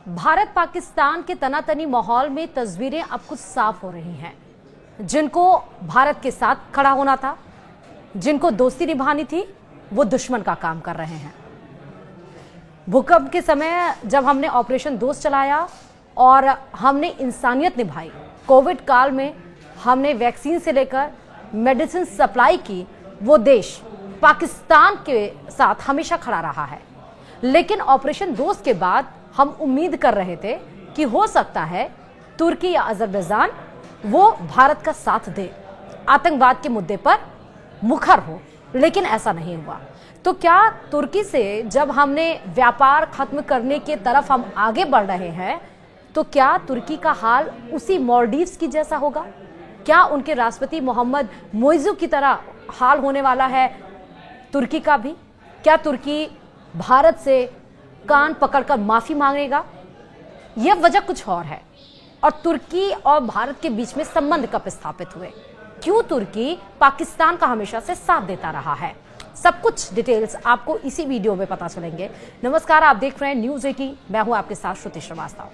भारत पाकिस्तान के तनातनी माहौल में तस्वीरें अब कुछ साफ हो रही हैं। जिनको भारत के साथ खड़ा होना था, जिनको दोस्ती निभानी थी, वो दुश्मन का काम कर रहे हैं। भूकंप के समय जब हमने ऑपरेशन दोस्त चलाया और हमने इंसानियत निभाई, कोविड काल में हमने वैक्सीन से लेकर मेडिसिन सप्लाई की, वो देश पाकिस्तान के साथ हमेशा खड़ा रहा है। लेकिन ऑपरेशन दोस्त के बाद हम उम्मीद कर रहे थे कि हो सकता है तुर्की या अजरबैजान वो भारत का साथ दे, आतंकवाद के मुद्दे पर मुखर हो, लेकिन ऐसा नहीं हुआ। तो क्या तुर्की से जब हमने व्यापार खत्म करने की तरफ हम आगे बढ़ रहे हैं, तो क्या तुर्की का हाल उसी मालदीव्स की जैसा होगा? क्या उनके राष्ट्रपति मोहम्मद मोइजू की तरह हाल होने वाला है तुर्की का भी? क्या तुर्की भारत से कान पकड़कर माफी मांगेगा? यह वजह कुछ और है। और तुर्की और भारत के बीच में संबंध कब स्थापित हुए? क्यों तुर्की पाकिस्तान का हमेशा से साथ देता रहा है? सब कुछ डिटेल्स आपको इसी वीडियो में पता चलेंगे। नमस्कार, आप देख रहे हैं न्यूज़ 18। मैं हूं आपके साथ श्रुति श्रीवास्तव।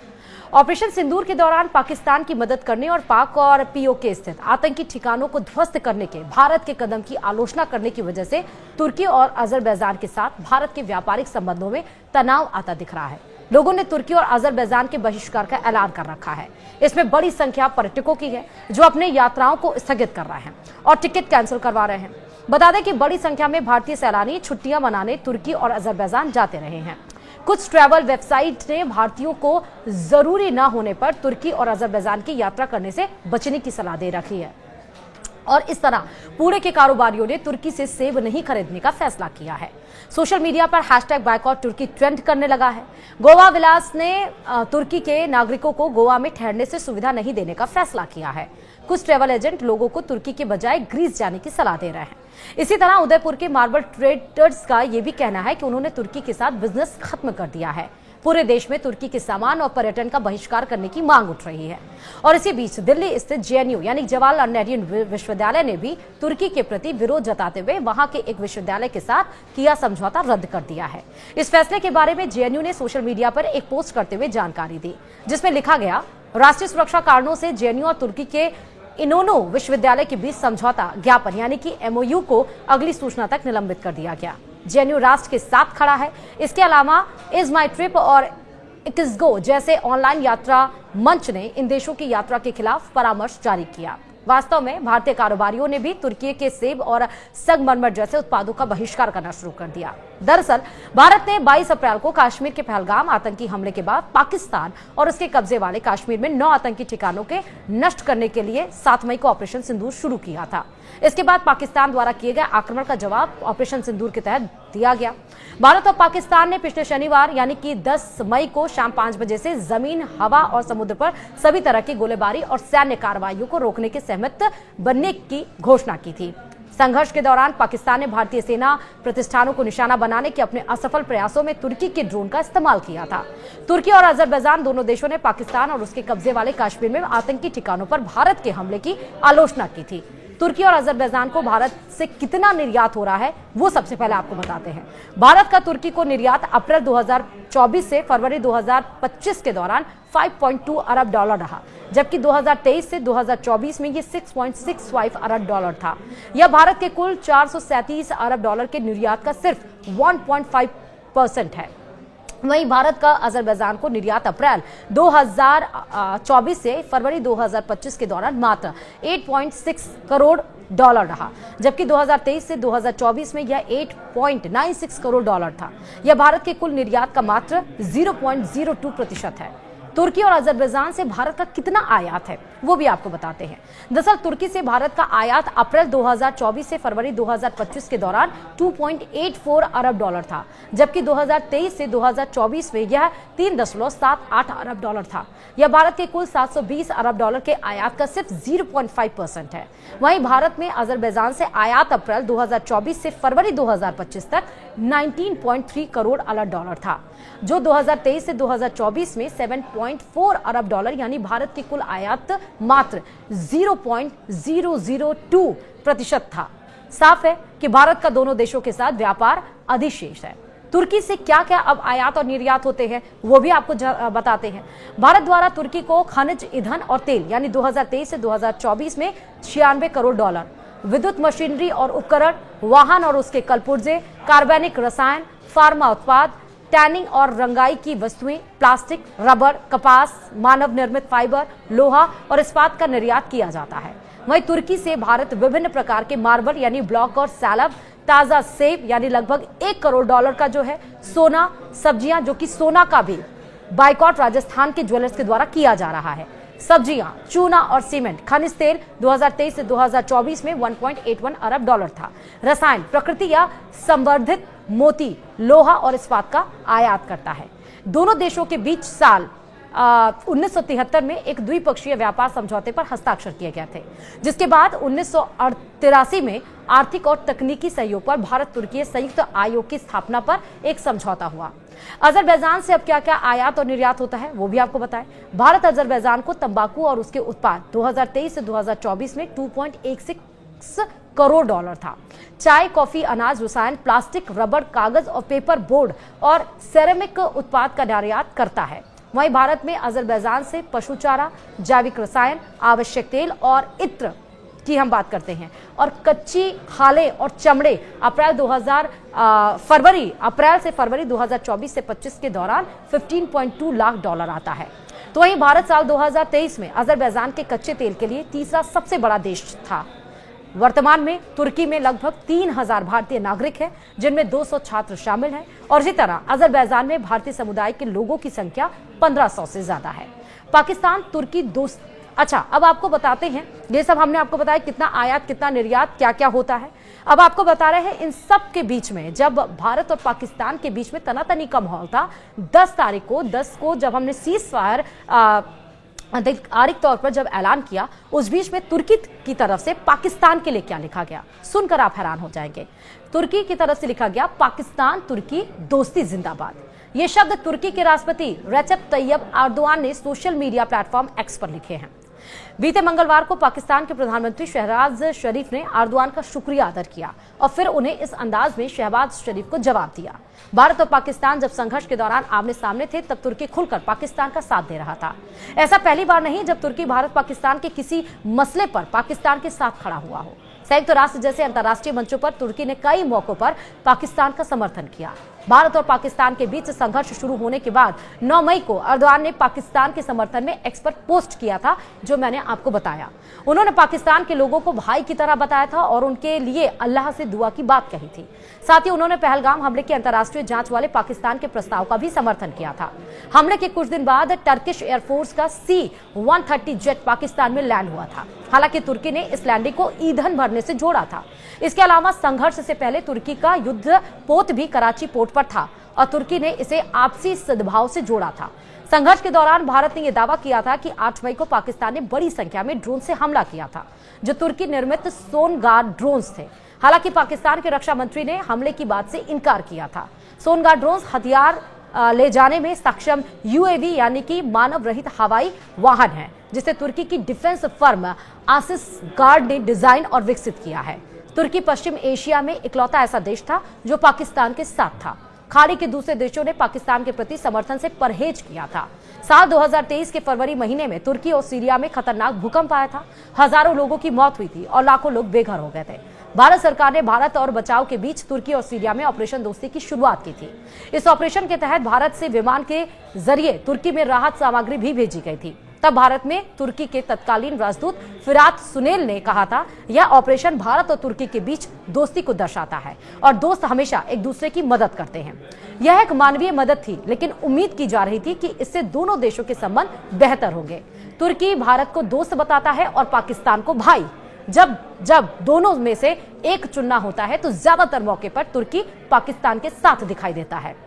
ऑपरेशन सिंदूर के दौरान पाकिस्तान की मदद करने और पाक और पीओके स्थित आतंकी ठिकानों को ध्वस्त करने के भारत के कदम की आलोचना करने की वजह से तुर्की और अजरबैजान के साथ भारत के व्यापारिक संबंधों में तनाव आता दिख रहा है। लोगों ने तुर्की और अजरबैजान के बहिष्कार का ऐलान कर रखा है। इसमें बड़ी संख्या पर्यटकों की है जो अपने यात्राओं को स्थगित कर रहे हैं और टिकट कैंसिल करवा रहे हैं। बता दें कि बड़ी संख्या में भारतीय सैलानी छुट्टियां मनाने तुर्की और अजरबैजान जाते रहे हैं। कुछ ट्रैवल वेबसाइट ने भारतीयों को जरूरी न होने पर तुर्की और अजरबैजान की यात्रा करने से बचने की सलाह दे रखी है। और इस तरह पुणे के कारोबारियों ने तुर्की से सेब नहीं खरीदने का फैसला किया है। सोशल मीडिया पर #बायकॉट तुर्की ट्रेंड करने लगा है। गोवा विलास ने तुर्की के नागरिकों को गोवा में ठहरने से सुविधा नहीं देने का फैसला किया है। कुछ ट्रैवल एजेंट लोगों को तुर्की के बजाय ग्रीस जाने की सलाह दे रहे हैं। इसी तरह उदयपुर के मार्बल ट्रेडर्स का यह भी कहना है कि उन्होंने तुर्की के साथ बिजनेस खत्म कर दिया है। पूरे देश में तुर्की के सामान और पर्यटन का बहिष्कार करने की मांग उठ रही है। और इसी बीच दिल्ली स्थित जेएनयू यानी जवाहरलाल नेहरू विश्वविद्यालय ने भी तुर्की के प्रति विरोध जताते हुए वहां के एक विश्वविद्यालय के साथ किया समझौता रद्द कर दिया है। इस फैसले के बारे में जेएनयू ने सोशल मीडिया पर एक पोस्ट करते हुए जानकारी दी, जिसमें लिखा गया, राष्ट्रीय सुरक्षा कारणों से जेएनयू और तुर्की के इनोनो विश्वविद्यालय के बीच समझौता ज्ञापन यानी कि एमओयू को अगली सूचना तक निलंबित कर दिया गया। जेएनयू राष्ट्र के साथ खड़ा है। इसके अलावा इज माई ट्रिप और इक्सगो जैसे ऑनलाइन यात्रा मंच ने इन देशों की यात्रा के खिलाफ परामर्श जारी किया। वास्तव में भारतीय कारोबारियों ने भी तुर्की के सेब और संगमरमर जैसे उत्पादों का बहिष्कार करना शुरू कर दिया। दरअसल भारत ने 22 अप्रैल को कश्मीर के पहलगाम आतंकी हमले के बाद पाकिस्तान और उसके कब्जे वाले कश्मीर में 9 आतंकी ठिकानों के नष्ट करने के लिए 7 मई को ऑपरेशन सिंदूर शुरू किया था। इसके बाद पाकिस्तान द्वारा किए गए आक्रमण का जवाब ऑपरेशन सिंदूर के तहत दिया गया। भारत और पाकिस्तान ने पिछले शनिवार यानी कि 10 मई को शाम 5 बजे से जमीन, हवा और समुद्र पर सभी तरह की गोलीबारी और सैन्य कार्रवाइयों को रोकने के सहमत बनने की घोषणा की थी। संघर्ष के दौरान पाकिस्तान ने भारतीय सेना प्रतिष्ठानों को निशाना बनाने के अपने असफल प्रयासों में तुर्की के ड्रोन का इस्तेमाल किया था। तुर्की और अजरबैजान दोनों देशों ने पाकिस्तान और उसके कब्जे वाले कश्मीर में आतंकी ठिकानों पर भारत के हमले की आलोचना की थी। तुर्की और अजरबैजान को भारत से कितना निर्यात हो रहा है, वो सबसे पहले आपको बताते हैं। भारत का तुर्की को निर्यात अप्रैल 2024 से फरवरी 2025 के दौरान $5.2 अरब रहा, जबकि 2023 से 2024 में ये $6.65 अरब था। यह भारत के कुल $437 अरब के निर्यात का सिर्फ 1.5% है। वहीं भारत का अजरबैजान को निर्यात अप्रैल 2024 से फरवरी 2025 के दौरान मात्र $8.6 करोड़ रहा, जबकि 2023 से 2024 में यह $8.96 करोड़ था। यह भारत के कुल निर्यात का मात्र 0.02% है। तुर्की और अजरबैजान से भारत का कितना आयात है, वो भी आपको बताते हैं। दरअसल तुर्की से भारत का आयात अप्रैल 2024 से फरवरी 2025 के दौरान $2.84 अरब था, जबकि 2023 से 2024 में यह $3.78 अरब था। यह भारत के कुल $720 अरब के आयात का सिर्फ 0.5% है। वहीं भारत में अजरबैजान से आयात अप्रैल 2024 से फरवरी 2025 तक 19.3 करोड़ अरब था, जो 2023 से 2024 में 7.4 अरब यानी भारत की कुल आयात मात्र 0.002% था। साफ है कि भारत का दोनों देशों के साथ व्यापार अधिशेष है। तुर्की से क्या क्या अब आयात और निर्यात होते हैं वो भी आपको बताते हैं। भारत द्वारा तुर्की को खनिज, ईंधन और तेल यानी 2023 से 2024 में 96 करोड़ डॉलर, विद्युत मशीनरी और उपकरण, वाहन और उसके कलपुर्जे, कार्बनिक रसायन, फार्मा उत्पाद, टैनिंग और रंगाई की वस्तुएं, प्लास्टिक, रबर, कपास, मानव निर्मित फाइबर, लोहा और इस्पात का निर्यात किया जाता है। वहीं तुर्की से भारत विभिन्न प्रकार के मार्बल यानी ब्लॉक और सैलब, ताजा सेब यानी लगभग 1 करोड़ डॉलर का जो है सोना, सब्जियां जो कि सोना का भी बाइकॉट राजस्थान के ज्वेलर्स के द्वारा किया जा रहा है, सब्जियां, चूना और सीमेंट, खनिज तेल 2023 से 2024 में 1.81 अरब डॉलर था। रसायन, प्रकृति या संवर्धित मोती, लोहा और इस्पात का आयात करता है। दोनों देशों के बीच साल 1973 में एक द्विपक्षीय व्यापार समझौते पर हस्ताक्षर किए गए थे, जिसके बाद 1983 में आर्थिक और तकनीकी सहयोग पर भारत तुर्की संयुक्त आयोग की स्थापना पर एक समझौता हुआ। अजरबैजान से अब क्या क्या आयात और निर्यात होता है वो भी आपको बताएं। भारत अजरबैजान को तंबाकू और उसके उत्पाद 2023 से 2024 में 2.16 करोड़ डॉलर था। चाय, कॉफी, अनाज, रसायन, प्लास्टिक, रबर, कागज और पेपर बोर्ड और सेरेमिक उत्पाद का निर्यात करता है। वहीं भारत में अजरबैजान से पशु चारा, जैविक रसायन, आवश्यक तेल और इत्र की हम बात करते हैं और कच्ची खालें और चमड़े अप्रैल से फरवरी 2024 से 25 के दौरान 15.2 लाख डॉलर आता है। तो वहीं भारत साल 2023 में अजरबैजान के कच्चे तेल के लिए तीसरा सबसे बड़ा देश था। वर्तमान में तुर्की में लगभग 3000 भारतीय नागरिक हैं, जिनमें 200 छात्र शामिल हैं और इसी तरह अजरबैजान में भारतीय समुदाय के लोगों की संख्या 1500 से ज्यादा है। पाकिस्तान तुर्की दोस्त। अच्छा, अब आपको बताते हैं, ये सब हमने आपको बताया कितना आयात, कितना निर्यात, क्या क्या होता है। अब आपको बता रहे हैं इन सब के बीच में जब भारत और पाकिस्तान के बीच में तनातनी का माहौल था, 10 को जब हमने सीज फायर आधिकारिक तौर पर जब ऐलान किया, उस बीच में तुर्की की तरफ से पाकिस्तान के लिए क्या लिखा गया सुनकर आप हैरान हो जाएंगे। तुर्की की तरफ से लिखा गया, पाकिस्तान तुर्की दोस्ती जिंदाबाद। ये शब्द तुर्की के राष्ट्रपति रेसेप तैयब एर्दोगान ने सोशल मीडिया प्लेटफॉर्म एक्स पर लिखे हैं। बीते मंगलवार को पाकिस्तान के प्रधानमंत्री शहबाज शरीफ ने एर्दोगान का शुक्रिया अदा किया और फिर उन्हें इस अंदाज में शहबाज शरीफ को जवाब दिया। भारत और पाकिस्तान जब संघर्ष के दौरान आमने सामने थे, तब तुर्की खुलकर पाकिस्तान का साथ दे रहा था। ऐसा पहली बार नहीं जब तुर्की भारत पाकिस्तान के किसी मसले पर पाकिस्तान के साथ खड़ा हुआ हो। संयुक्त राष्ट्र जैसे अंतर्राष्ट्रीय मंचों पर तुर्की ने कई मौकों पर पाकिस्तान का समर्थन किया। भारत और पाकिस्तान के बीच संघर्ष शुरू होने के बाद 9 मई को एर्दोगान ने पाकिस्तान के समर्थन में एक्स पर पोस्ट किया था, जो मैंने आपको बताया। उन्होंने पाकिस्तान के लोगों को भाई की तरह बताया था और उनके लिए अल्लाह से दुआ की बात कही थी। साथ ही उन्होंने पहलगाम हमले के अंतर्राष्ट्रीय जांच वाले पाकिस्तान के प्रस्ताव का भी समर्थन किया था। हमले के कुछ दिन बाद टर्किश एयरफोर्स का C-130 जेट पाकिस्तान में लैंड हुआ था। हालांकि तुर्की ने इस लैंडिंग को ईंधन भरने से जोड़ा था। इसके अलावा संघर्ष से पहले तुर्की का युद्ध पोत भी कराची पोर्ट पर था और तुर्की ने इसे आपसी सद्भाव से जोड़ा था। संघर्ष के दौरान भारत ने यह दावा किया था कि 8 मई को पाकिस्तान ने बड़ी संख्या में ड्रोन से हमला किया था, जो तुर्की निर्मित सोनगार ड्रोन्स थे। हालांकि पाकिस्तान के रक्षा मंत्री ने हमले की बात से इनकार किया था। सोनगार ड्रोन्स हथियार ले जाने में सक्षम UAV यानी कि मानव रहित हवाई वाहन है, जिसे तुर्की की डिफेंस फर्म आसिस गार्ड ने डिजाइन और विकसित किया है। तुर्की पश्चिम एशिया में इकलौता ऐसा देश था जो पाकिस्तान के साथ था। खाड़ी के दूसरे देशों ने पाकिस्तान के प्रति समर्थन से परहेज किया था। साल 2023 के फरवरी महीने में तुर्की और सीरिया में खतरनाक भूकंप आया था। हजारों लोगों की मौत हुई थी और लाखों लोग बेघर हो गए थे। भारत सरकार ने भारत और बचाव के बीच तुर्की और सीरिया में ऑपरेशन दोस्ती की शुरुआत की थी। इस ऑपरेशन के तहत भारत से विमान के जरिए तुर्की में राहत सामग्री भी भेजी गई थी। तब भारत में तुर्की के तत्कालीन राजदूत फिरात सुनेल ने कहा था, यह ऑपरेशन भारत और तुर्की के बीच दोस्ती को दर्शाता है और दोस्त हमेशा एक दूसरे की मदद करते हैं। यह एक मानवीय मदद थी, लेकिन उम्मीद की जा रही थी कि इससे दोनों देशों के संबंध बेहतर होंगे। तुर्की भारत को दोस्त बताता है और पाकिस्तान को भाई। जब दोनों में से एक चुनना होता है तो ज्यादातर मौके पर तुर्की पाकिस्तान के साथ दिखाई देता है।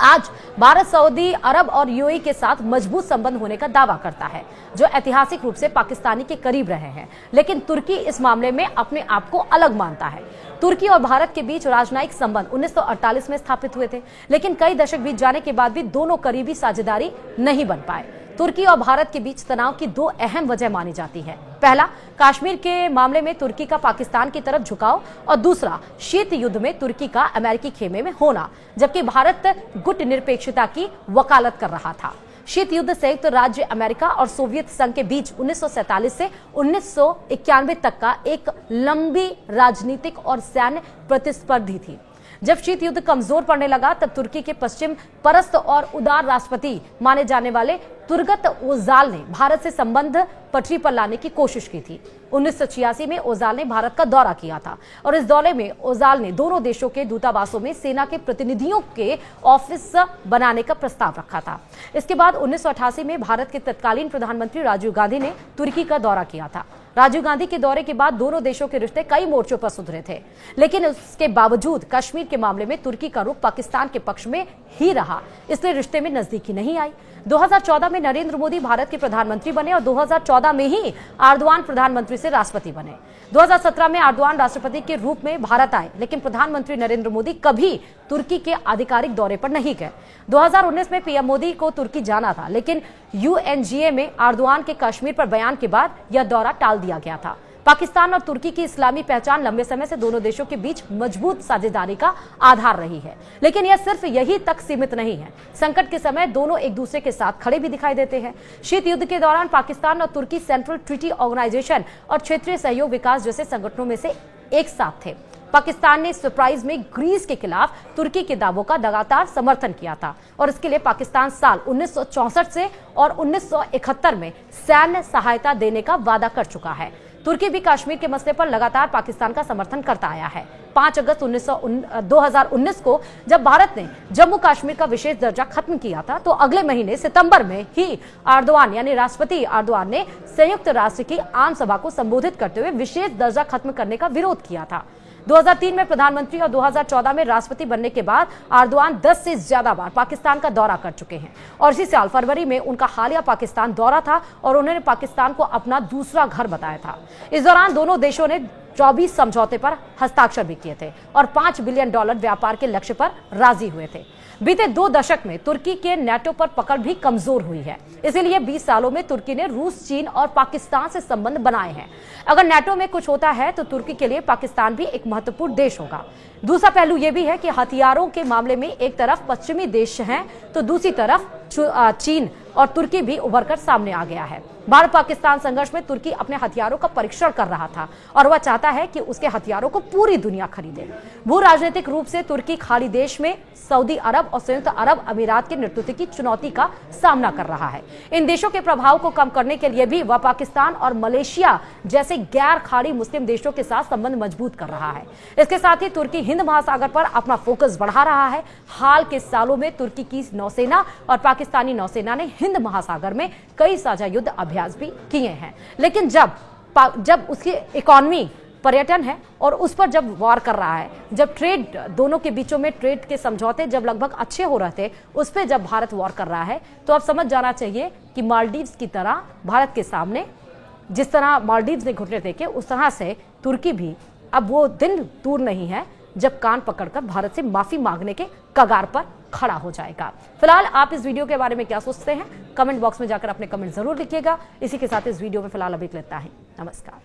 आज भारत सऊदी अरब और UAE के साथ मजबूत संबंध होने का दावा करता है, जो ऐतिहासिक रूप से पाकिस्तानी के करीब रहे हैं, लेकिन तुर्की इस मामले में अपने आप को अलग मानता है। तुर्की और भारत के बीच राजनयिक संबंध 1948 में स्थापित हुए थे, लेकिन कई दशक बीत जाने के बाद भी दोनों करीबी साझेदारी नहीं बन पाए। तुर्की और भारत के बीच तनाव की दो अहम वजह मानी जाती है। पहला, कश्मीर के मामले में तुर्की का पाकिस्तान की तरफ झुकाव और दूसरा, शीत युद्ध में तुर्की का अमेरिकी खेमे में होना, जबकि भारत गुट निरपेक्षता की वकालत कर रहा था। शीत युद्ध संयुक्त राज्य अमेरिका और सोवियत संघ के बीच 1947 से 1991 तक का एक लंबी राजनीतिक और सैन्य प्रतिस्पर्धी थी। जब शीत युद्ध कमजोर पड़ने लगा तब तुर्की के पश्चिम परस्त और उदार राष्ट्रपति माने जाने वाले तुरगत ओजाल ने भारत से संबंध पटरी पर लाने की कोशिश की थी। 1986 में ओजाल ने भारत का दौरा किया था और इस दौरे में ओजाल ने दोनों देशों के दूतावासों में सेना के प्रतिनिधियों के ऑफिस बनाने का प्रस्ताव रखा था। इसके बाद 1988 में भारत के तत्कालीन प्रधानमंत्री राजीव गांधी ने तुर्की का दौरा किया था। राजीव गांधी के दौरे के बाद दोनों देशों के रिश्ते कई मोर्चों पर सुधरे थे, लेकिन उसके बावजूद कश्मीर के मामले में तुर्की का रुख पाकिस्तान के पक्ष में ही रहा, इसलिए रिश्ते में नजदीकी नहीं आई। 2014 में नरेंद्र मोदी भारत के प्रधानमंत्री बने और 2014 में ही एर्दोआन प्रधानमंत्री से राष्ट्रपति बने। 2017 में एर्दोआन राष्ट्रपति के रूप में भारत आए, लेकिन प्रधानमंत्री नरेंद्र मोदी कभी तुर्की के आधिकारिक दौरे पर नहीं गए। 2019 में पीएम मोदी को तुर्की जाना था, लेकिन यूएनजीए में एर्दोआन के कश्मीर पर बयान के बाद यह दौरा टाल दिया गया था। पाकिस्तान और तुर्की की इस्लामी पहचान लंबे समय से दोनों देशों के बीच मजबूत साझेदारी का आधार रही है, लेकिन यह सिर्फ यही तक सीमित नहीं है। संकट के समय दोनों एक दूसरे के साथ खड़े भी दिखाई देते हैं। शीत युद्ध के दौरान पाकिस्तान और तुर्की सेंट्रल ट्रीटी ऑर्गेनाइजेशन और क्षेत्रीय सहयोग विकास जैसे संगठनों में से एक साथ थे। पाकिस्तान ने सरप्राइज में ग्रीस के खिलाफ तुर्की के दावों का लगातार समर्थन किया था और इसके लिए पाकिस्तान साल 1964 से और 1971 में सैन्य सहायता देने का वादा कर चुका है। तुर्की भी कश्मीर के मसले पर लगातार पाकिस्तान का समर्थन करता आया है। 5 अगस्त 2019 को जब भारत ने जम्मू कश्मीर का विशेष दर्जा खत्म किया था, तो अगले महीने सितंबर में ही एर्दोआन यानी राष्ट्रपति एर्दोआन ने संयुक्त राष्ट्र की आम सभा को संबोधित करते हुए विशेष दर्जा खत्म करने का विरोध किया था। 2003 में प्रधानमंत्री और 2014 में राष्ट्रपति बनने के बाद एर्दोआन 10 से ज्यादा बार पाकिस्तान का दौरा कर चुके हैं और इसी साल फरवरी में उनका हालिया पाकिस्तान दौरा था और उन्होंने पाकिस्तान को अपना दूसरा घर बताया था। इस दौरान दोनों देशों ने 24 समझौते पर हस्ताक्षर भी किए थे और $5 बिलियन व्यापार के लक्ष्य पर राजी हुए थे। बीते 2 दशक में तुर्की के नेटो पर पकड़ भी कमजोर हुई है, इसीलिए 20 सालों में तुर्की ने रूस, चीन और पाकिस्तान से संबंध बनाए हैं। अगर नेटो में कुछ होता है तो तुर्की के लिए पाकिस्तान भी एक महत्वपूर्ण देश होगा। दूसरा पहलू यह भी है कि हथियारों के मामले में एक तरफ पश्चिमी देश हैं तो दूसरी तरफ चीन और तुर्की भी उभरकर सामने आ गया है। भारत पाकिस्तान संघर्ष में तुर्की अपने हथियारों का परीक्षण कर रहा था और वह चाहता है कि उसके हथियारों को पूरी दुनिया खरीदे। भू राजनीतिक रूप से तुर्की खाड़ी देश में सऊदी अरब और संयुक्त अरब अमीरात के नेतृत्व की चुनौती का सामना कर रहा है। इन देशों के प्रभाव को कम करने के लिए भी वह पाकिस्तान और मलेशिया जैसे गैर खाड़ी मुस्लिम देशों के साथ संबंध मजबूत कर रहा है। इसके साथ ही तुर्की हिंद महासागर पर अपना फोकस बढ़ा रहा है। हाल के सालों में तुर्की की नौसेना और पाकिस्तानी नौसेना ने हिंद महासागर में कई साझा युद्ध अभ्यास भी किए हैं, लेकिन जब उसकी इकोनॉमी पर्यटन है और उस पर जब वॉर कर रहा है, जब ट्रेड दोनों के बीचों में ट्रेड के समझौते जब लगभग अच्छे हो रहे थे, उस पर जब भारत वॉर कर रहा है, तो अब समझ जाना चाहिए कि मालदीव्स की तरह भारत के सामने जिस तरह मालदीव्स ने घुटने टेके, उस तरह से तुर्की भी अब वो दिन दूर नहीं है जब कान पकड़कर भारत से माफी मांगने के कगार पर खड़ा हो जाएगा। फिलहाल आप इस वीडियो के बारे में क्या सोचते हैं, कमेंट बॉक्स में जाकर अपने कमेंट जरूर लिखिएगा। इसी के साथ इस वीडियो में फिलहाल अभी लेता है। नमस्कार।